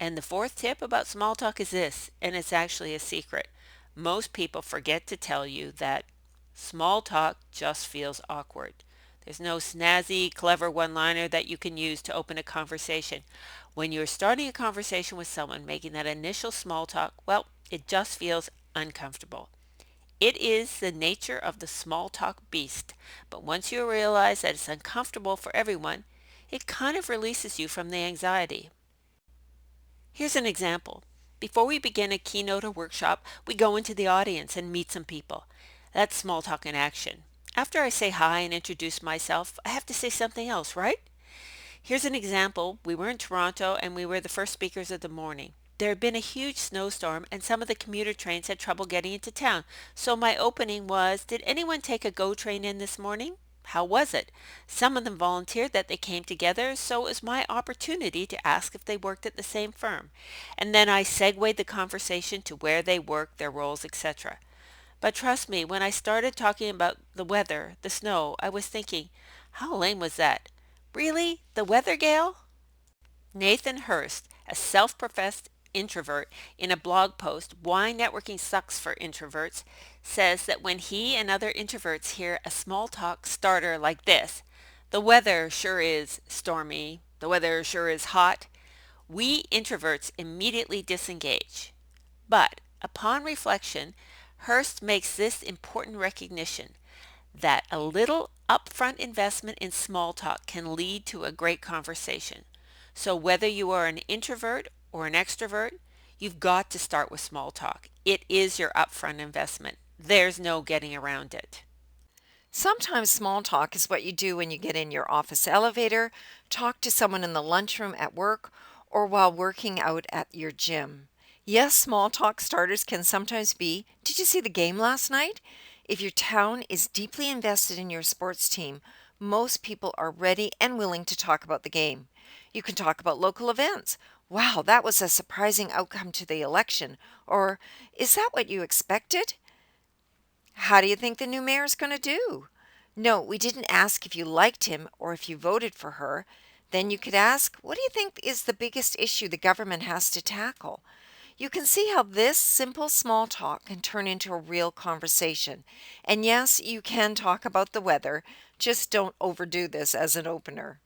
And the fourth tip about small talk is this, and it's actually a secret. Most people forget to tell you that small talk just feels awkward. There's no snazzy, clever one liner that you can use to open a conversation. When you're starting a conversation with someone, making that initial small talk, well, it just feels uncomfortable. It is the nature of the small talk beast, but once you realize that it's uncomfortable for everyone, it kind of releases you from the anxiety. Here's an example. Before we begin a keynote or workshop, we go into the audience and meet some people. That's small talk in action. After I say hi and introduce myself, I have to say something else, right? Here's an example. We were in Toronto and we were the first speakers of the morning. There had been a huge snowstorm and some of the commuter trains had trouble getting into town. So my opening was, did anyone take a GO train in this morning? How was it? Some of them volunteered that they came together, so it was my opportunity to ask if they worked at the same firm. And then I segued the conversation to where they worked, their roles, etc. But trust me, when I started talking about the weather, the snow, I was thinking, how lame was that? Really? The weather, Gale? Nathan Hurst, a self-professed introvert, in a blog post, Why Networking Sucks for Introverts, says that when he and other introverts hear a small talk starter like this, the weather sure is stormy, the weather sure is hot, we introverts immediately disengage. But upon reflection, Hurst makes this important recognition that a little upfront investment in small talk can lead to a great conversation. So whether you are an introvert or an extrovert, you've got to start with small talk. It is your upfront investment. There's no getting around it. Sometimes small talk is what you do when you get in your office elevator, talk to someone in the lunchroom at work, or while working out at your gym. Yes, small talk starters can sometimes be, did you see the game last night? If your town is deeply invested in your sports team, most people are ready and willing to talk about the game. You can talk about local events. Wow, that was a surprising outcome to the election. Or, is that what you expected? How do you think the new mayor's going to do? No, we didn't ask if you liked him or if you voted for her. Then you could ask, what do you think is the biggest issue the government has to tackle? You can see how this simple small talk can turn into a real conversation. And yes, you can talk about the weather, just don't overdo this as an opener.